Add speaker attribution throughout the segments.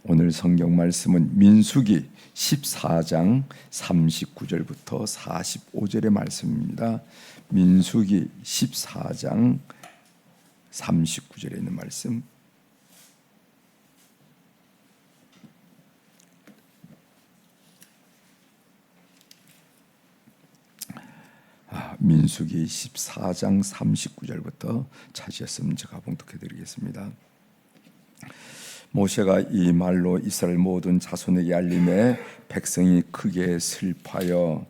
Speaker 1: 오늘 성경 말씀은 민수기 14장 39절부터 45절의 말씀입니다. 민수기 14장 39절에 있는 말씀. 민수기 14장 39절부터 찾으셨으면 제가 봉독해 드리겠습니다. 모세가 이 말로 이스라엘 모든 자손에게 알림해 백성이 크게 슬퍼하여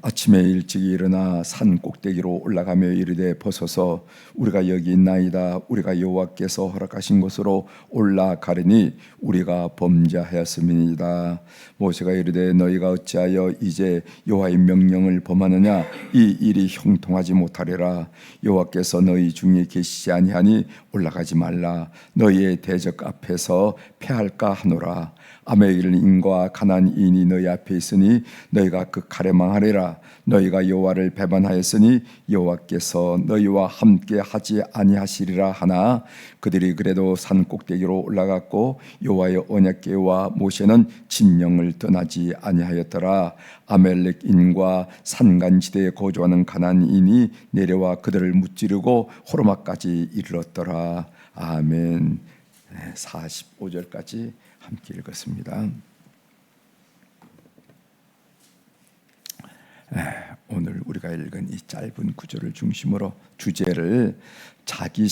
Speaker 1: 아침에 일찍 일어나 산 꼭대기로 올라가며 이르되 벗어서 우리가 여기 있나이다. 우리가 여호와께서 허락하신 곳으로 올라가려니 우리가 범죄하였음이니이다. 모세가 이르되 너희가 어찌하여 이제 여호와의 명령을 범하느냐? 이 일이 형통하지 못하리라. 여호와께서 너희 중에 계시지 아니하니 올라가지 말라. 너희의 대적 앞에서 패할까 하노라. 아말렉인과 가나안인이 너희 앞에 있으니 너희가 그 칼에 망하리라. 너희가 여호와를 배반하였으니 여호와께서 너희와 함께 하지 아니하시리라 하나 그들이 그래도 산 꼭대기로 올라갔고 여호와의 언약궤와 모세는 진영을 떠나지 아니하였더라. 아말렉인과 산간지대에 거주하는 가나안인이 내려와 그들을 무찌르고 호르마까지 이르렀더라. 아멘. 45절까지 함께 읽었습니다. 오늘 우리가 읽은 이 짧은 구절을 중심으로 주제를 자기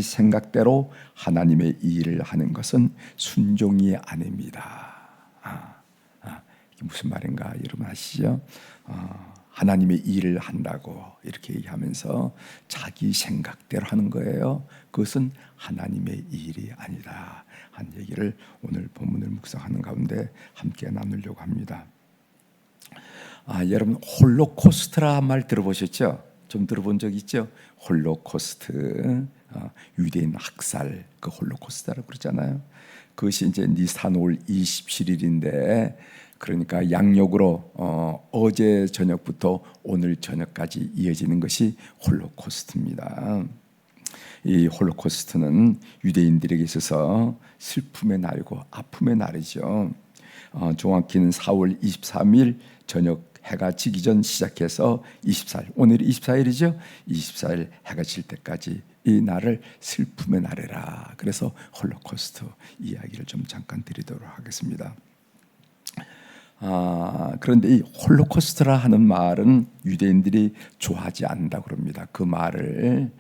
Speaker 1: 생각대로 하나님의 일을 하는 것은 순종이 아닙니다. 이게 무슨 말인가 여러분 아시죠? 하나님의 일을 한다고 이렇게 얘기하면서 자기 생각대로 하는 거예요. 그것은 하나님의 일이 아니다 한 얘기를 오늘 본문을 묵상하는 가운데 함께 나누려고 합니다. 여러분 홀로코스트라는 말 들어보셨죠? 좀 들어본 적 있죠? 홀로코스트, 유대인 학살, 그 홀로코스트라고 그러잖아요. 그것이 이제 니산 올 27일인데 그러니까 양력으로 어제 저녁부터 오늘 저녁까지 이어지는 것이 홀로코스트입니다. 이 홀로코스트는 유대인들에게 있어서 슬픔의 날이고 아픔의 날이죠. 정확히는 4월 23일 저녁 해가 지기 전 시작해서 24일, 오늘이 24일이죠. 24일 해가 질 때까지 이 날을 슬픔의 날이라. 그래서 홀로코스트 이야기를 좀 잠깐 드리도록 하겠습니다. 그런데 이 홀로코스트라 하는 말은 유대인들이 좋아하지 않는다고 그럽니다. 그 말을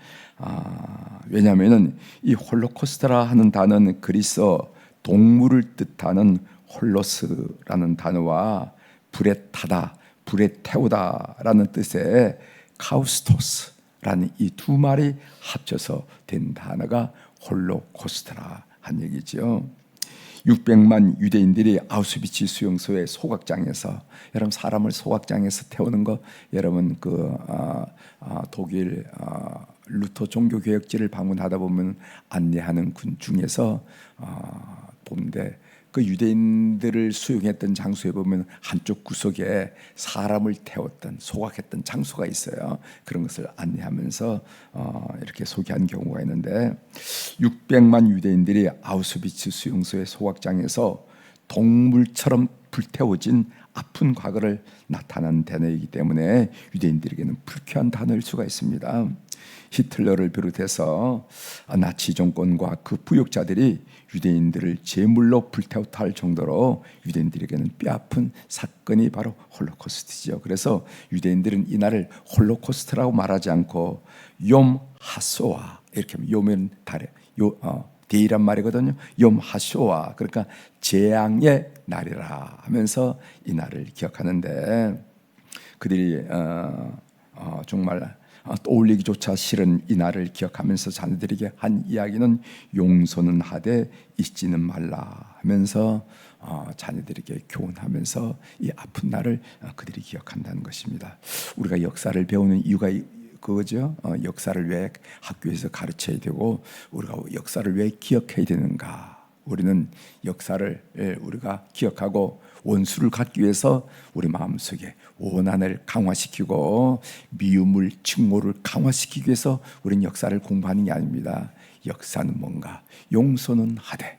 Speaker 1: 왜냐하면 이 홀로코스트라 하는 단어는 그리스어 동물을 뜻하는 홀로스라는 단어와 불에 타다, 불에 태우다라는 뜻의 카우스토스라는 이 두 말이 합쳐서 된 단어가 홀로코스트라 한 얘기죠. 600만 유대인들이 아우슈비츠 수용소의 소각장에서, 여러분 사람을 소각장에서 태우는 거 여러분 독일 루터 종교개혁지를 방문하다 보면 안내하는 군 중에서 보는데 그 유대인들을 수용했던 장소에 보면 한쪽 구석에 사람을 태웠던 소각했던 장소가 있어요. 그런 것을 안내하면서 이렇게 소개한 경우가 있는데 600만 유대인들이 아우슈비츠 수용소의 소각장에서 동물처럼 불태워진 아픈 과거를 나타난 단어이기 때문에 유대인들에게는 불쾌한 단어일 수가 있습니다. 히틀러를 비롯해서 나치 정권과 그 부역자들이 유대인들을 제물로 불태웠다 할 정도로 유대인들에게는 뼈아픈 사건이 바로 홀로코스트죠. 그래서 유대인들은 이날을 홀로코스트라고 말하지 않고 욤 하소아, 이렇게 하면 욤은 달에 데이란 말이거든요. 욤 하소아, 그러니까 재앙의 날이라 하면서 이 날을 기억하는데 그들이 정말 떠올리기조차 싫은 이 날을 기억하면서 자녀들에게 한 이야기는 용서는 하되 잊지는 말라 하면서 자녀들에게 교훈하면서 이 아픈 날을 그들이 기억한다는 것입니다. 우리가 역사를 배우는 이유가 그거죠. 역사를 왜 학교에서 가르쳐야 되고 우리가 역사를 왜 기억해야 되는가? 우리는 역사를 우리가 기억하고 원수를 갖기 위해서 우리 마음속에 원한을 강화시키고 미움을 증오를 강화시키기 위해서 우리는 역사를 공부하는 게 아닙니다. 역사는 뭔가? 용서는 하되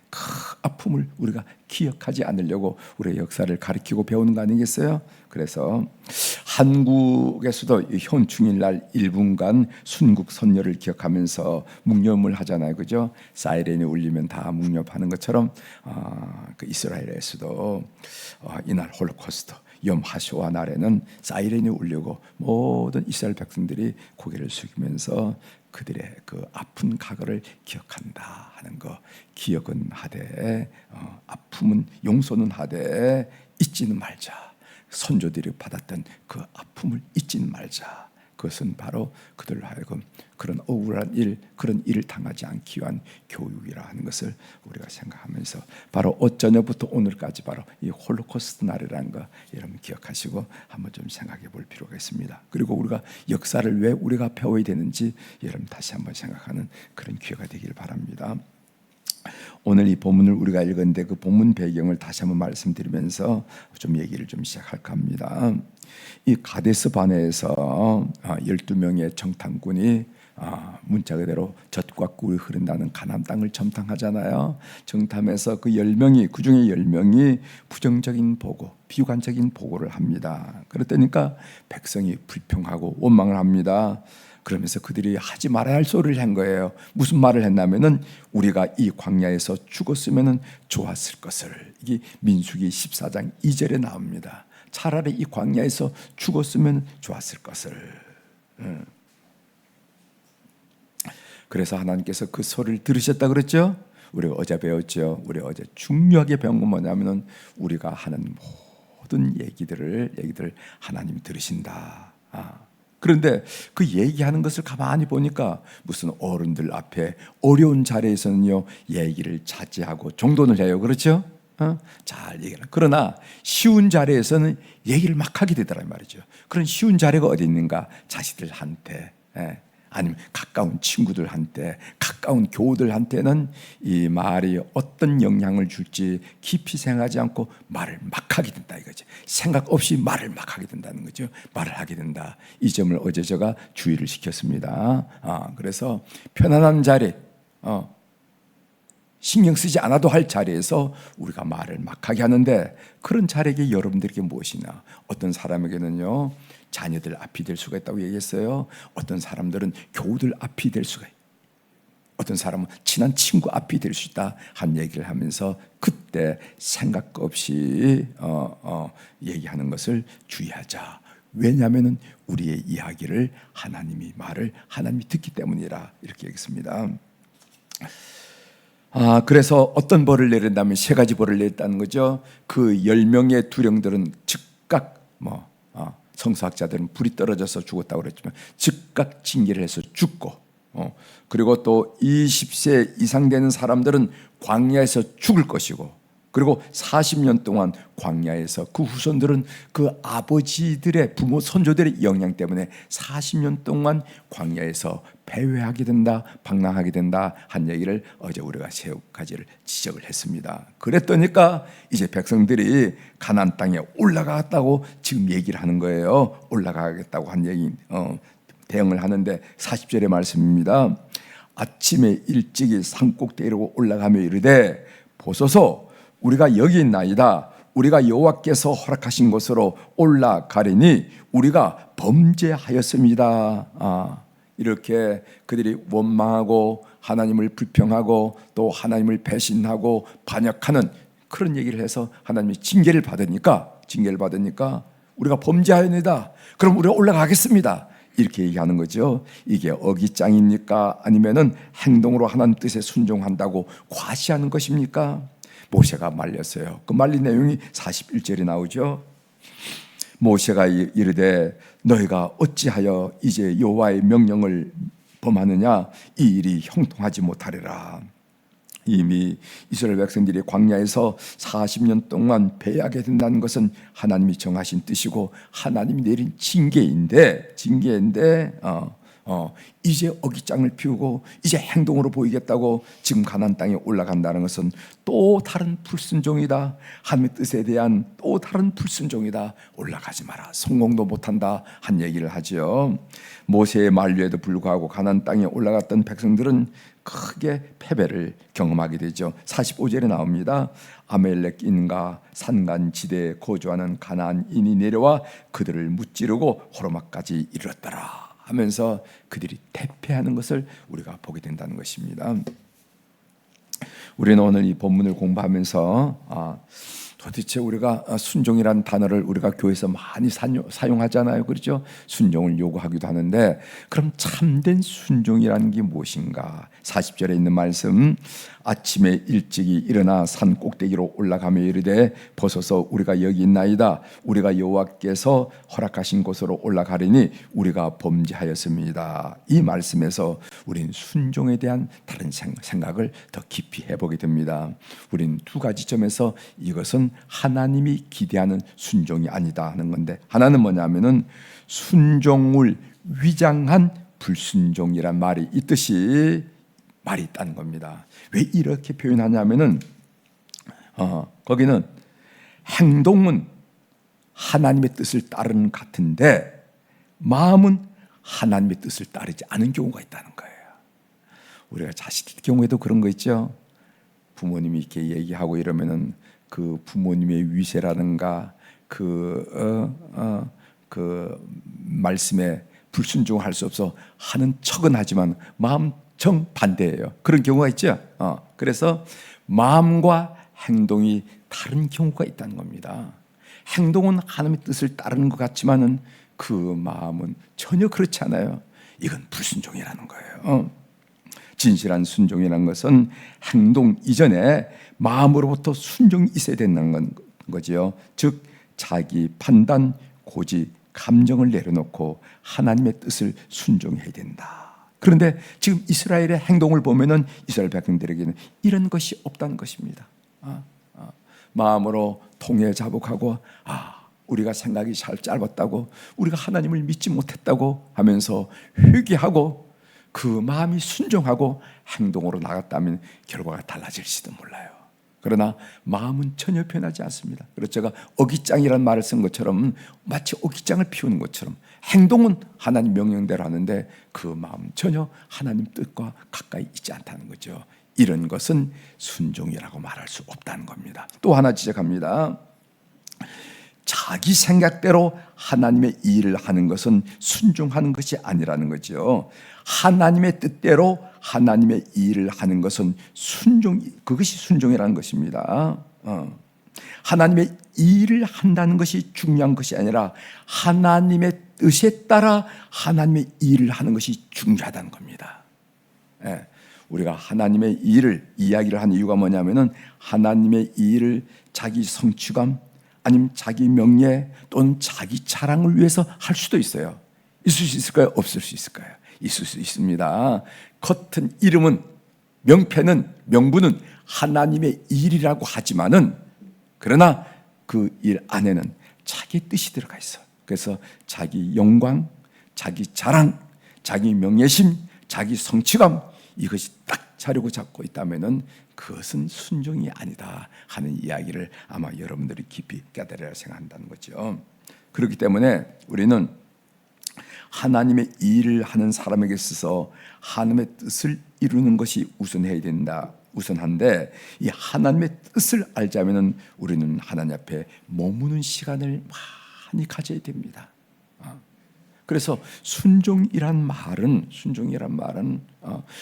Speaker 1: 그 아픔을 우리가 기억하지 않으려고 우리의 역사를 가리키고 배우는 거 아니겠어요? 그래서 한국에서도 현충일날 1분간 순국 선열을 기억하면서 묵념을 하잖아요, 그죠? 사이렌이 울리면 다 묵념하는 것처럼 그 이스라엘에서도 이날 홀로코스트 염 하쇼아 날에는 사이렌이 울리고 모든 이스라엘 백성들이 고개를 숙이면서 그들의 그 아픈 과거를 기억한다 하는 거. 기억은 하되 아픔은 용서는 하되 잊지는 말자. 선조들이 받았던 그 아픔을 잊지는 말자. 그것은 바로 그들로 하여금 그런 억울한 일, 그런 일을 당하지 않기 위한 교육이라 하는 것을 우리가 생각하면서 바로 어쩌냐부터 오늘까지 바로 이 홀로코스트 날이라는 거 여러분 기억하시고 한번 좀 생각해 볼 필요가 있습니다. 그리고 우리가 역사를 왜 우리가 배워야 되는지 여러분 다시 한번 생각하는 그런 기회가 되길 바랍니다. 오늘 이 본문을 우리가 읽었는데 그 본문 배경을 다시 한번 말씀드리면서 좀 얘기를 좀 시작할까 합니다. 이 가데스 바네에서 12명의 정탐꾼이 문자 그대로 젖과 꿀이 흐른다는 가나안 땅을 정탐하잖아요. 정탐해서 그 10명이 그 중에 10명이 부정적인 보고, 비관적인 보고를 합니다. 그랬다니까 백성이 불평하고 원망을 합니다. 그러면서 그들이 하지 말아야 할 소리를 한 거예요. 무슨 말을 했냐면은 우리가 이 광야에서 죽었으면 좋았을 것을. 이게 민수기 14장 2절에 나옵니다. 차라리 이 광야에서 죽었으면 좋았을 것을. 그래서 하나님께서 그 소리를 들으셨다 그랬죠. 우리가 어제 배웠죠. 우리 어제 중요하게 배운 건 뭐냐면은 우리가 하는 모든 얘기들을 하나님이 들으신다. 그런데 그 얘기하는 것을 가만히 보니까 무슨 어른들 앞에 어려운 자리에서는요 얘기를 자제하고 정돈을 해요. 그렇죠? 잘 얘기하는. 그러나 쉬운 자리에서는 얘기를 막 하게 되더란 말이죠. 그런 쉬운 자리가 어디 있는가? 자식들한테, 아니면 가까운 친구들한테, 가까운 교우들한테는 이 말이 어떤 영향을 줄지 깊이 생각하지 않고 말을 막 하게 된다 이거지. 생각 없이 말을 막 하게 된다는 거죠. 말을 하게 된다. 이 점을 어제 제가 주의를 시켰습니다. 그래서 편안한 자리, 신경 쓰지 않아도 할 자리에서 우리가 말을 막 하게 하는데 그런 자리에 여러분들에게 무엇이냐? 어떤 사람에게는요 자녀들 앞이 될 수가 있다고 얘기했어요. 어떤 사람들은 교우들 앞이 될 수가 있어요. 어떤 사람은 친한 친구 앞이 될 수 있다 한 얘기를 하면서 그때 생각 없이 얘기하는 것을 주의하자. 왜냐하면 우리의 이야기를 하나님이 듣기 때문이라 이렇게 얘기했습니다. 그래서 어떤 벌을 내린다면 세 가지 벌을 내렸다는 거죠. 그 10명의 두령들은 즉각 성서학자들은 불이 떨어져서 죽었다고 그랬지만 즉각 징계를 해서 죽고, 그리고 또 20세 이상 되는 사람들은 광야에서 죽을 것이고, 그리고 40년 동안 광야에서 그 후손들은 그 아버지들의 부모 선조들의 영향 때문에 40년 동안 광야에서 배회하게 된다, 방랑하게 된다 한 얘기를 어제 우리가 세 가지를 지적을 했습니다. 그랬더니까 이제 백성들이 가나안 땅에 올라가겠다고 지금 얘기를 하는 거예요. 올라가겠다고 한 얘기, 대응을 하는데 40절의 말씀입니다. 아침에 일찍이 산꼭대기로 올라가며 이르되 보소서 우리가 여기 있나이다. 우리가 여호와께서 허락하신 곳으로 올라가리니 우리가 범죄하였습니다. 이렇게 그들이 원망하고 하나님을 불평하고 또 하나님을 배신하고 반역하는 그런 얘기를 해서 하나님이 징계를 받으니까 우리가 범죄하였습니다. 그럼 우리가 올라가겠습니다. 이렇게 얘기하는 거죠. 이게 어깃장입니까? 아니면은 행동으로 하나님 뜻에 순종한다고 과시하는 것입니까? 모세가 말렸어요. 그 말린 내용이 41절에 나오죠. 모세가 이르되 너희가 어찌하여 이제 여호와의 명령을 범하느냐? 이 일이 형통하지 못하리라. 이미 이스라엘 백성들이 광야에서 40년 동안 배하게 된다는 것은 하나님이 정하신 뜻이고 하나님이 내린 징계인데 이제 어깃장을 피우고 이제 행동으로 보이겠다고 지금 가나안 땅에 올라간다는 것은 또 다른 불순종이다. 하나님의 뜻에 대한 또 다른 불순종이다. 올라가지 마라. 성공도 못한다. 한 얘기를 하죠. 모세의 만류에도 불구하고 가나안 땅에 올라갔던 백성들은 크게 패배를 경험하게 되죠. 45절에 나옵니다. 아멜렉인과 산간지대에 거주하는 가나안인이 내려와 그들을 무찌르고 호르마까지 이르렀더라 하면서 그들이 대패하는 것을 우리가 보게 된다는 것입니다. 우리는 오늘 이 본문을 공부하면서 도대체 우리가 순종이라는 단어를 우리가 교회에서 많이 사용하잖아요. 그렇죠? 순종을 요구하기도 하는데 그럼 참된 순종이라는 게 무엇인가? 40절에 있는 말씀, 아침에 일찍이 일어나 산 꼭대기로 올라가며 이르되 벗어서 우리가 여기 있나이다. 우리가 여호와께서 허락하신 곳으로 올라가리니 우리가 범죄하였습니다. 이 말씀에서 우리는 순종에 대한 다른 생각을 더 깊이 해보게 됩니다. 우리는 두 가지 점에서 이것은 하나님이 기대하는 순종이 아니다 하는 건데, 하나는 뭐냐면은 순종을 위장한 불순종이란 말이 있듯이 말이 있다는 겁니다. 왜 이렇게 표현하냐면은 거기는 행동은 하나님의 뜻을 따르는 같은데 마음은 하나님의 뜻을 따르지 않은 경우가 있다는 거예요. 우리가 자식들 경우에도 그런 거 있죠. 부모님이 이렇게 얘기하고 이러면은 그 부모님의 위세라든가 그 말씀에 불순종할 수 없어 하는 척은 하지만 마음 정반대예요. 그런 경우가 있죠. 그래서 마음과 행동이 다른 경우가 있다는 겁니다. 행동은 하나님의 뜻을 따르는 것 같지만은 그 마음은 전혀 그렇지 않아요. 이건 불순종이라는 거예요. 진실한 순종이라는 것은 행동 이전에 마음으로부터 순종이 있어야 된다는 거지요. 즉 자기 판단, 고지, 감정을 내려놓고 하나님의 뜻을 순종해야 된다. 그런데 지금 이스라엘의 행동을 보면은 이스라엘 백성들에게는 이런 것이 없다는 것입니다. 마음으로 통회자복하고 우리가 생각이 잘 짧았다고, 우리가 하나님을 믿지 못했다고 하면서 회개하고 그 마음이 순종하고 행동으로 나갔다면 결과가 달라질지도 몰라요. 그러나 마음은 전혀 변하지 않습니다. 그래서 제가 어깃장이라는 말을 쓴 것처럼 마치 어깃장을 피우는 것처럼 행동은 하나님 명령대로 하는데 그 마음은 전혀 하나님 뜻과 가까이 있지 않다는 거죠. 이런 것은 순종이라고 말할 수 없다는 겁니다. 또 하나 지적합니다. 자기 생각대로 하나님의 일을 하는 것은 순종하는 것이 아니라는 거죠. 하나님의 뜻대로 하나님의 일을 하는 것은 그것이 순종이라는 것입니다. 하나님의 일을 한다는 것이 중요한 것이 아니라 하나님의 뜻에 따라 하나님의 일을 하는 것이 중요하다는 겁니다. 우리가 하나님의 일을 이야기를 하는 이유가 뭐냐면은 하나님의 일을 자기 성취감 아니면 자기 명예 또는 자기 자랑을 위해서 할 수도 있어요. 있을 수 있을까요? 없을 수 있을까요? 있을 수 있습니다. 겉은 이름은, 명분은 하나님의 일이라고 하지만은 그러나 그 일 안에는 자기 뜻이 들어가 있어. 그래서 자기 영광, 자기 자랑, 자기 명예심, 자기 성취감, 이것이 딱 자려고 잡고 있다면은 그것은 순종이 아니다 하는 이야기를 아마 여러분들이 깊이 깨달아야 생각한다는 거죠. 그렇기 때문에 우리는 하나님의 일을 하는 사람에게 있어서 하나님의 뜻을 이루는 것이 우선한데 이 하나님의 뜻을 알자면은 우리는 하나님 앞에 머무는 시간을 많이 가져야 됩니다. 그래서 순종이란 말은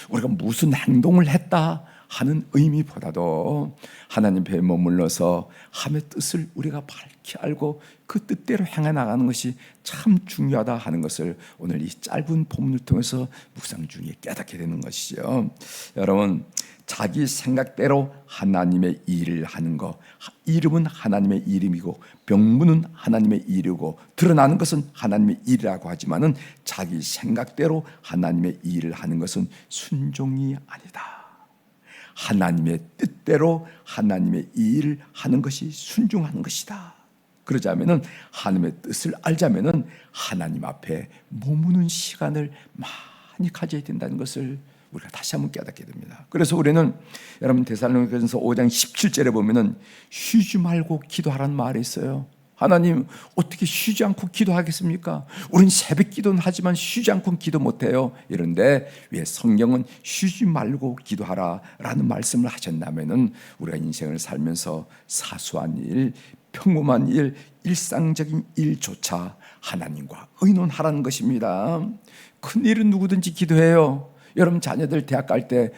Speaker 1: 우리가 무슨 행동을 했다 하는 의미보다도 하나님 앞에 머물러서 하나님의 뜻을 우리가 밝히 알고 그 뜻대로 행해 나가는 것이 참 중요하다 하는 것을 오늘 이 짧은 본문을 통해서 묵상 중에 깨닫게 되는 것이죠. 여러분, 자기 생각대로 하나님의 일을 하는 것, 이름은 하나님의 이름이고 명분은 하나님의 일이고 드러나는 것은 하나님의 일이라고 하지만은 자기 생각대로 하나님의 일을 하는 것은 순종이 아니다. 하나님의 뜻대로 하나님의 일을 하는 것이 순종하는 것이다. 그러자면은 하나님의 뜻을 알자면은 하나님 앞에 머무는 시간을 많이 가져야 된다는 것을 우리가 다시 한번 깨닫게 됩니다. 그래서 우리는 여러분 데살로니가전서 5장 17절에 보면은 쉬지 말고 기도하라는 말이 있어요. 하나님 어떻게 쉬지 않고 기도하겠습니까? 우린 새벽 기도는 하지만 쉬지 않고 기도 못해요. 이런데 왜 성경은 쉬지 말고 기도하라라는 말씀을 하셨냐면은 우리가 인생을 살면서 사소한 일, 평범한 일, 일상적인 일조차 하나님과 의논하라는 것입니다. 큰 일은 누구든지 기도해요. 여러분 자녀들 대학 갈 때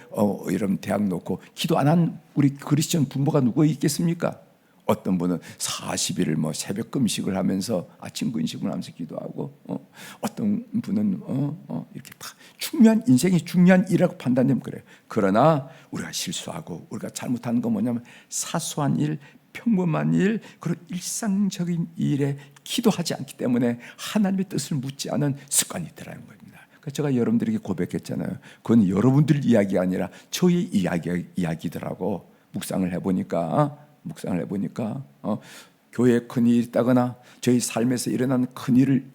Speaker 1: 여러분 대학 놓고 기도 안 한 우리 그리스천 부모가 누구 있겠습니까? 어떤 분은 40일을 새벽 금식을 하면서 아침 금식을 하면서 기도하고 어떤 분은 이렇게 다 중요한 인생이 중요한 일이라고 판단되면 그래요. 그러나 우리가 실수하고 우리가 잘못한 건 뭐냐면 사소한 일, 평범한 일, 그런 일상적인 일에 기도하지 않기 때문에 하나님의 뜻을 묻지 않은 습관이 있더라는 겁니다. 그러니까 제가 여러분들에게 고백했잖아요. 그건 여러분들 이야기가 아니라 저의 이야기더라고. 묵상을 해보니까 교회에 큰일이 있다거나 저희 삶에서 일어나는 큰일을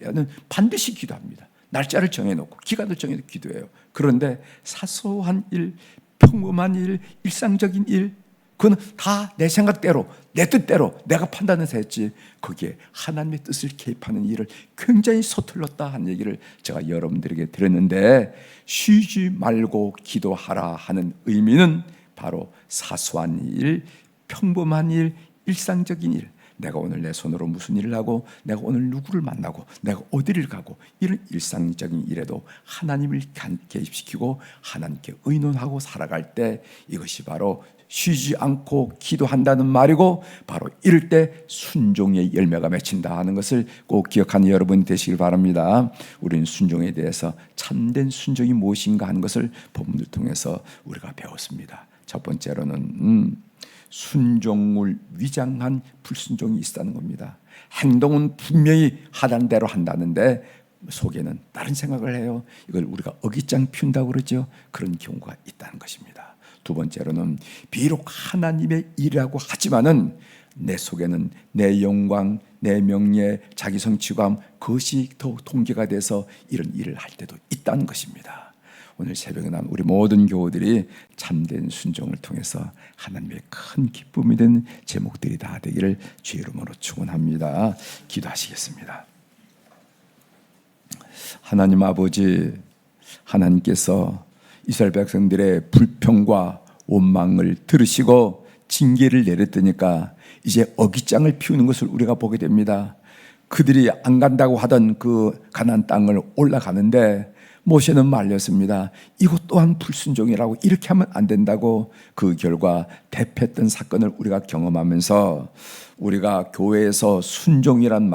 Speaker 1: 반드시 기도합니다. 날짜를 정해놓고 기간을 정해놓고 기도해요. 그런데 사소한 일, 평범한 일, 일상적인 일, 그건 다 내 생각대로, 내 뜻대로 내가 판단해서 했지 거기에 하나님의 뜻을 개입하는 일을 굉장히 서툴렀다 한 얘기를 제가 여러분들에게 드렸는데, 쉬지 말고 기도하라 하는 의미는 바로 사소한 일, 평범한 일, 일상적인 일, 내가 오늘 내 손으로 무슨 일을 하고 내가 오늘 누구를 만나고 내가 어디를 가고 이런 일상적인 일에도 하나님을 개입시키고 하나님께 의논하고 살아갈 때 이것이 바로 쉬지 않고 기도한다는 말이고, 바로 이럴 때 순종의 열매가 맺힌다 하는 것을 꼭 기억하는 여러분 되시길 바랍니다. 우리는 순종에 대해서 참된 순종이 무엇인가 하는 것을 본문을 통해서 우리가 배웠습니다. 첫 번째로는 순종을 위장한 불순종이 있다는 겁니다. 행동은 분명히 하라는 대로 한다는데 속에는 다른 생각을 해요. 이걸 우리가 어깃장 피운다고 그러죠. 그런 경우가 있다는 것입니다. 두 번째로는 비록 하나님의 일이라고 하지만은 내 속에는 내 영광, 내 명예, 자기 성취감, 그것이 더 동기가 돼서 이런 일을 할 때도 있다는 것입니다. 오늘 새벽에 난 우리 모든 교우들이 참된 순종을 통해서 하나님의 큰 기쁨이 된 제목들이 다 되기를 주의 이름으로 축원합니다. 기도하시겠습니다. 하나님 아버지, 하나님께서 이스라엘 백성들의 불평과 원망을 들으시고 징계를 내렸더니까 이제 어깃장을 피우는 것을 우리가 보게 됩니다. 그들이 안 간다고 하던 그 가나안 땅을 올라가는데 모세는 말렸습니다. 이것 또한 불순종이라고, 이렇게 하면 안 된다고. 그 결과 대패했던 사건을 우리가 경험하면서 우리가 교회에서 순종이란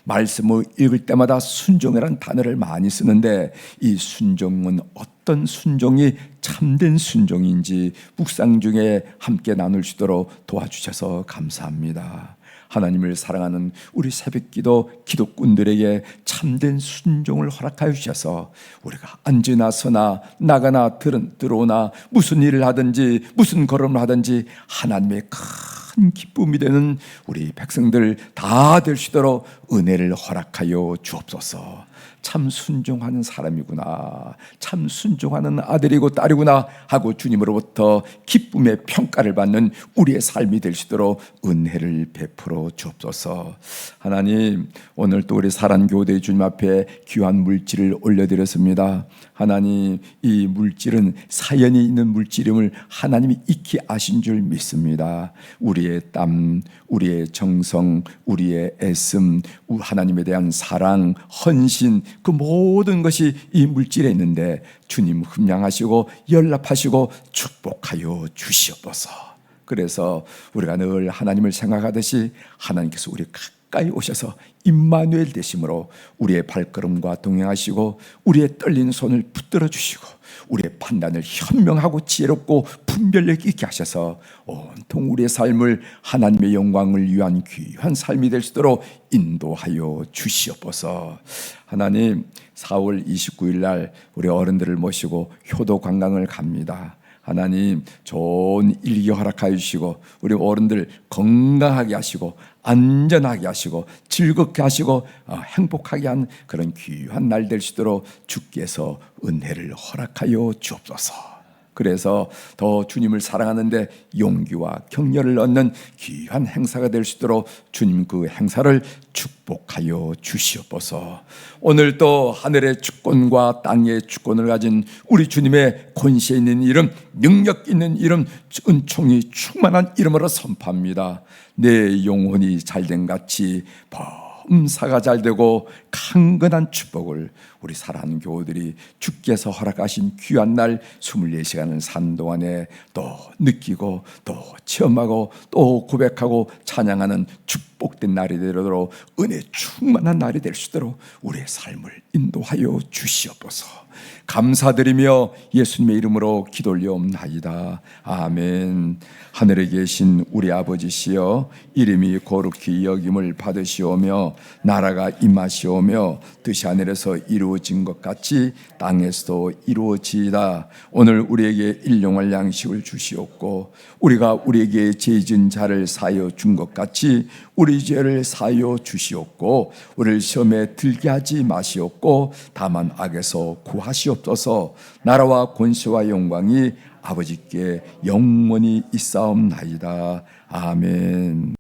Speaker 1: 말씀을 읽을 때마다 순종이란 단어를 많이 쓰는데 이 순종은 어떤 순종이 참된 순종인지 묵상 중에 함께 나눌 수 있도록 도와주셔서 감사합니다. 하나님을 사랑하는 우리 새벽기도 기도꾼들에게 참된 순종을 허락하여 주셔서 우리가 앉으나 서나 나가나 들어오나 무슨 일을 하든지 무슨 걸음을 하든지 하나님의 큰 기쁨이 되는 우리 백성들 다 될 수 있도록 은혜를 허락하여 주옵소서. 참 순종하는 사람이구나, 참 순종하는 아들이고 딸이구나 하고 주님으로부터 기쁨의 평가를 받는 우리의 삶이 될 수 있도록 은혜를 베풀어 주옵소서. 하나님, 오늘 또 우리 사랑교대 주님 앞에 귀한 물질을 올려드렸습니다. 하나님, 이 물질은 사연이 있는 물질임을 하나님이 익히 아신 줄 믿습니다. 우리의 땀, 우리의 정성, 우리의 애씀, 하나님에 대한 사랑, 헌신, 그 모든 것이 이 물질에 있는데 주님 흠양하시고 연락하시고 축복하여 주시옵소서. 그래서 우리가 늘 하나님을 생각하듯이 하나님께서 우리 가까이 오셔서 임마누엘 되심으로 우리의 발걸음과 동행하시고 우리의 떨린 손을 붙들어 주시고 우리의 판단을 현명하고 지혜롭고 분별력 있게 하셔서 온통 우리의 삶을 하나님의 영광을 위한 귀한 삶이 될 수 있도록 인도하여 주시옵소서. 하나님, 4월 29일 날 우리 어른들을 모시고 효도 관광을 갑니다. 하나님 좋은 일기 허락하여 주시고 우리 어른들 건강하게 하시고 안전하게 하시고 즐겁게 하시고 행복하게 한 그런 귀한 날 될 수 있도록 주께서 은혜를 허락하여 주옵소서. 그래서 더 주님을 사랑하는데 용기와 격려를 얻는 귀한 행사가 될 수 있도록 주님 그 행사를 축복하여 주시옵소서. 오늘 또 하늘의 주권과 땅의 주권을 가진 우리 주님의 권세 있는 이름, 능력 있는 이름, 은총이 충만한 이름으로 선포합니다. 내 영혼이 잘된 같이 범사가 잘되고 강건한 축복을 우리 사랑하는 교우들이 주께서 허락하신 귀한 날 24시간을 산 동안에 또 느끼고 또 체험하고 또 고백하고 찬양하는 축복된 날이 되도록 은혜 충만한 날이 될 수 있도록 우리의 삶을 인도하여 주시옵소서. 감사드리며 예수님의 이름으로 기도 올려옵나이다. 아멘. 하늘에 계신 우리 아버지시여, 이름이 거룩히 여김을 받으시오며 나라가 임하시오며 뜻이 하늘에서 이루어진 것 같이 땅에서도 이루어지이다. 오늘 우리에게 일용할 양식을 주시옵고 우리가 우리에게 죄 지은 자를 사하여 준 것 같이 우리 죄를 사하여 주시옵고 우리를 시험에 들게 하지 마시옵고 다만 악에서 구하시옵소서. 나라와 권세와 영광이 아버지께 영원히 있사옵나이다. 아멘.